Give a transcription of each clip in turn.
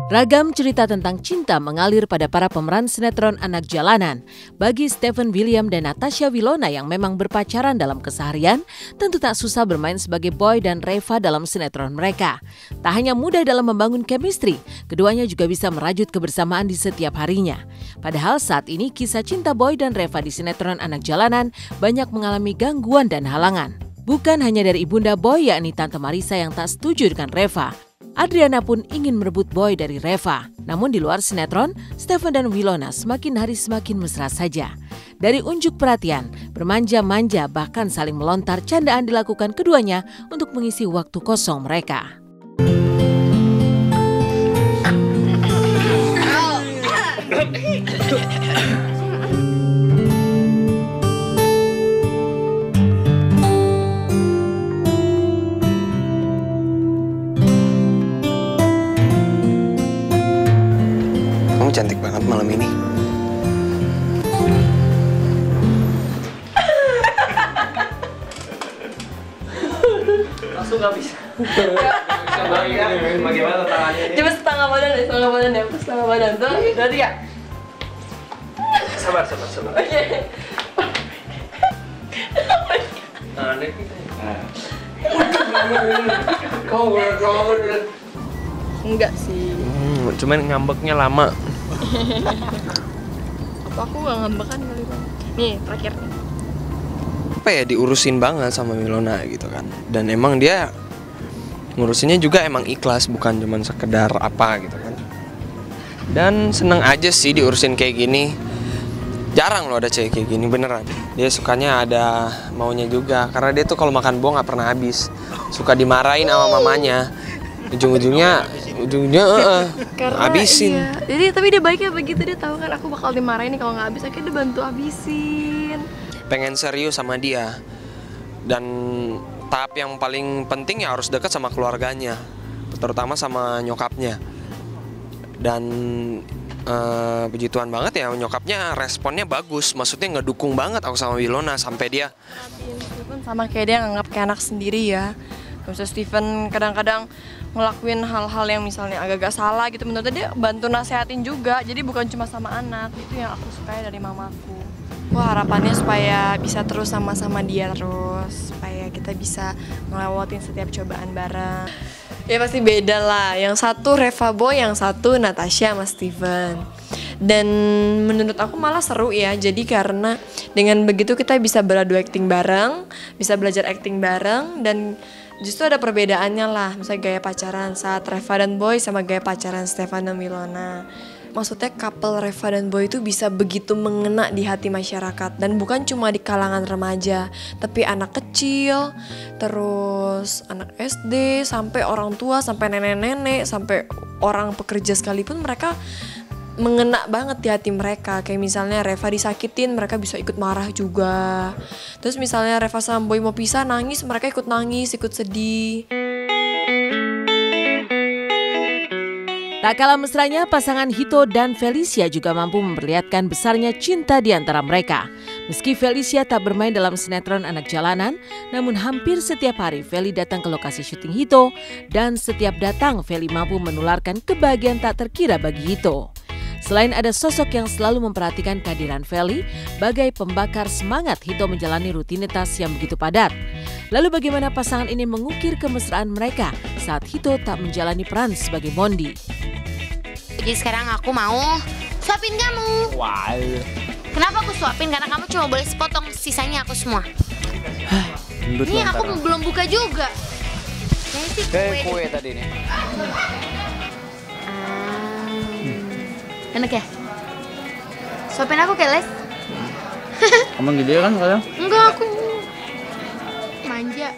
Ragam cerita tentang cinta mengalir pada para pemeran sinetron anak jalanan. Bagi Stephen William dan Natasha Wilona yang memang berpacaran dalam keseharian, tentu tak susah bermain sebagai Boy dan Reva dalam sinetron mereka. Tak hanya mudah dalam membangun chemistry, keduanya juga bisa merajut kebersamaan di setiap harinya. Padahal saat ini kisah cinta Boy dan Reva di sinetron anak jalanan banyak mengalami gangguan dan halangan. Bukan hanya dari ibunda Boy yakni Tante Marisa yang tak setuju dengan Reva. Adriana pun ingin merebut Boy dari Reva. Namun di luar sinetron, Stephen dan Wilona semakin hari semakin mesra saja. Dari unjuk perhatian, bermanja-manja bahkan saling melontar candaan dilakukan keduanya untuk mengisi waktu kosong mereka. Kamu cantik banget malam ini. Langsung gak bisa. Bagaimana tangannya ini? Coba setengah badan ya, setengah badan tuh, berarti ya? Sabar. Oke. Aneh kita. Kau bener. Enggak sih. Cuman ngambeknya lama. Apa aku gak ngambekan kali Bang? Nih, terakhir nih. Apa ya, diurusin banget sama Wilona gitu kan. Dan emang dia ngurusinnya juga emang ikhlas, bukan cuman sekedar apa gitu kan. Dan seneng aja sih diurusin kayak gini. Jarang loh ada cewek kayak gini, beneran. Dia sukanya ada maunya juga, karena dia tuh kalau makan buah gak pernah habis. Suka dimarahin sama mamanya. Ujung-ujungnya habisin. Iya. Jadi tapi dia baiknya begitu, dia tahu kan aku bakal dimarahin nih kalau nggak habis, akhirnya dia bantu habisin. Pengen serius sama dia. Dan tahap yang paling penting ya harus dekat sama keluarganya, terutama sama nyokapnya. Dan puji Tuhan banget ya, nyokapnya responnya bagus, maksudnya ngedukung banget aku sama Wilona sampai dia. Stephen sama kayak dia nganggap kayak anak sendiri ya. Misalnya Stephen kadang-kadang ngelakuin hal-hal yang misalnya agak-agak salah gitu, menurut dia bantu nasehatin juga, jadi bukan cuma sama anak. Itu yang aku sukai dari mamaku. Wah, harapannya supaya bisa terus sama-sama dia terus, supaya kita bisa ngelewatin setiap cobaan bareng. Ya pasti beda lah, yang satu Reva Boy, yang satu Natasha sama Stephen. Dan menurut aku malah seru ya, jadi karena dengan begitu kita bisa beradu acting bareng, bisa belajar acting bareng, dan justru ada perbedaannya lah, misalnya gaya pacaran saat Reva dan Boy sama gaya pacaran Stephen dan Wilona. Maksudnya couple Reva dan Boy itu bisa begitu mengena di hati masyarakat. Dan bukan cuma di kalangan remaja, tapi anak kecil, terus anak SD, sampai orang tua, sampai nenek-nenek, sampai orang pekerja sekalipun mereka mengena banget di hati mereka. Kayak misalnya Reva disakitin, mereka bisa ikut marah juga. Terus misalnya Reva sama Boy mau pisah, nangis, mereka ikut nangis, ikut sedih. Tak kalah mesranya, pasangan Hito dan Felicia juga mampu memperlihatkan besarnya cinta di antara mereka. Meski Felicia tak bermain dalam sinetron anak jalanan, namun hampir setiap hari Feli datang ke lokasi syuting Hito, dan setiap datang Feli mampu menularkan kebahagiaan tak terkira bagi Hito. Selain ada sosok yang selalu memperhatikan kehadiran Feli, bagai pembakar semangat Hito menjalani rutinitas yang begitu padat. Lalu bagaimana pasangan ini mengukir kemesraan mereka saat Hito tak menjalani peran sebagai Mondi? Jadi sekarang aku mau suapin kamu. Wow. Kenapa aku suapin? Karena kamu cuma boleh sepotong, sisanya aku semua. Ini aku belum buka juga. Kayaknya sih Kue tadi nih. Enak ya? Suapin aku kayak Les. Kamu gede kan sekarang? Enggak, aku manja.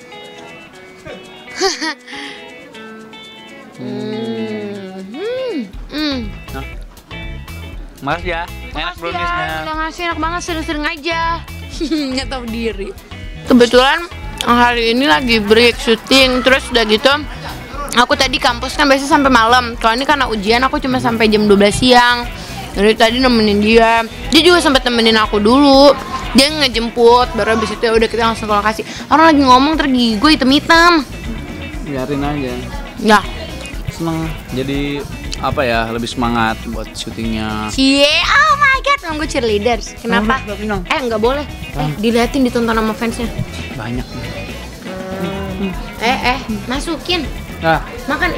Nah. Mas ya, enak browniesnya. Udah ngasih enak banget, sering-sering aja. Nggak tahu diri. Kebetulan hari ini lagi break syuting, terus udah gitu aku tadi kampus kan biasanya sampai malam. Kalau ini karena ujian aku cuma sampai jam 12 siang. Dari tadi nemenin dia. Dia juga sempat temenin aku dulu. Dia ngejemput, baru habis itu ya udah kita langsung ke lokasi. Orang lagi ngomong terus gue hitam-hitam. Biarin aja. Ya. Seneng jadi apa ya, lebih semangat buat syutingnya. Oh my god, nunggu cheerleaders. Kenapa? Nggak boleh. Diliatin, ditonton sama fansnya. Banyak. Masukin. Nah, Makan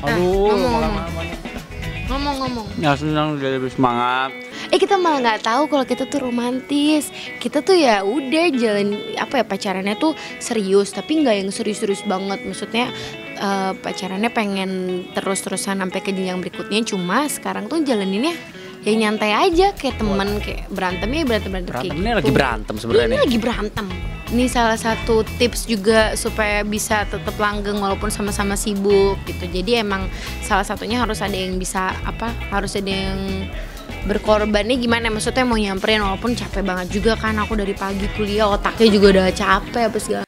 aduh, ngomong. ya senang dia lebih semangat. Kita malah nggak tahu kalau kita tuh romantis. Kita tuh ya udah jalan pacarannya tuh serius, tapi nggak yang serius-serius banget. Maksudnya pacarannya pengen terus-terusan sampai ke jenjang berikutnya. Cuma sekarang tuh jalaninnya ya nyantai aja kayak teman, kayak berantemnya berantem kayak gitu. Ini lagi berantem sebenarnya. Ini lagi berantem. Ini salah satu tips juga supaya bisa tetap langgeng walaupun sama-sama sibuk gitu. Jadi emang salah satunya harus ada yang bisa harus ada yang berkorbannya gimana, maksudnya mau nyamperin walaupun capek banget juga kan, aku dari pagi kuliah otaknya juga udah capek apa segala.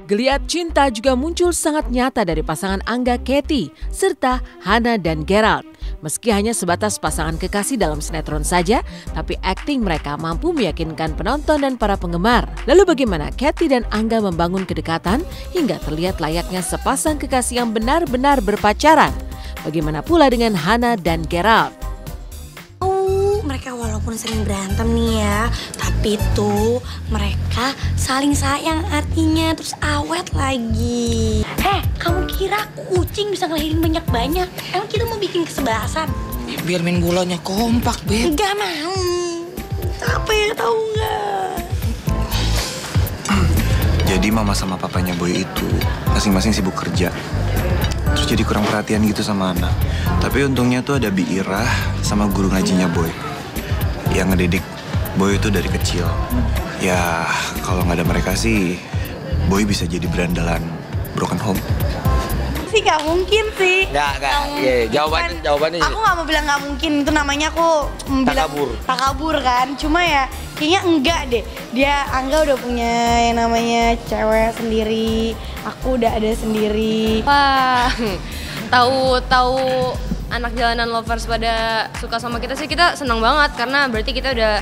Geliat cinta juga muncul sangat nyata dari pasangan Angga Katy serta Hana dan Gerald. Meski hanya sebatas pasangan kekasih dalam sinetron saja, tapi akting mereka mampu meyakinkan penonton dan para penggemar. Lalu bagaimana Katy dan Angga membangun kedekatan hingga terlihat layaknya sepasang kekasih yang benar-benar berpacaran? Bagaimana pula dengan Hana dan Gerald? Mereka walaupun sering berantem nih ya, tapi tuh mereka saling sayang artinya, terus awet lagi. Kamu kira kucing bisa ngelahirin banyak-banyak? Emang kita mau bikin kesebelasan? Biar main bolanya kompak, Beb. Gak mau. Capek tau gak? Jadi mama sama papanya Boy itu masing-masing sibuk kerja. Terus jadi kurang perhatian gitu sama anak. Tapi untungnya tuh ada Bi Irah sama guru ngajinya Boy yang ngedidik Boy itu dari kecil. Ya kalau nggak ada mereka sih Boy bisa jadi berandalan broken home. Sih gak mungkin sih. Nggak. Iya, jawabannya. Aku gak mau bilang gak mungkin, itu namanya aku bilang takabur kan. Cuma ya kayaknya enggak deh. Dia Angga udah punya yang namanya cewek sendiri, aku udah ada sendiri. Wah, tahu anak jalanan lovers pada suka sama kita sih, kita senang banget karena berarti kita udah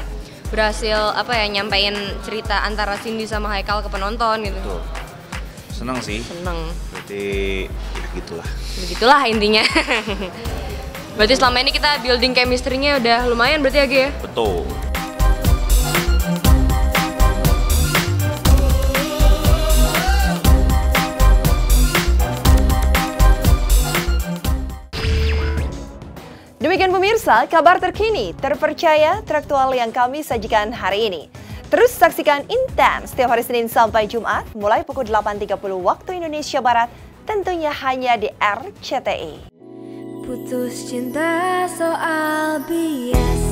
berhasil nyampein cerita antara Cindy sama Haikal ke penonton gitu. Tuh. Senang sih. Seneng. Berarti ya gitulah. Begitulah intinya. Berarti selama ini kita building chemistry-nya udah lumayan berarti ya, Ge ya? Betul. Demikian pemirsa, kabar terkini, terpercaya, teraktual yang kami sajikan hari ini. Terus saksikan Intens setiap hari Senin sampai Jumat, mulai pukul 8.30 waktu Indonesia Barat, tentunya hanya di RCTI. Putus cinta soal biasa.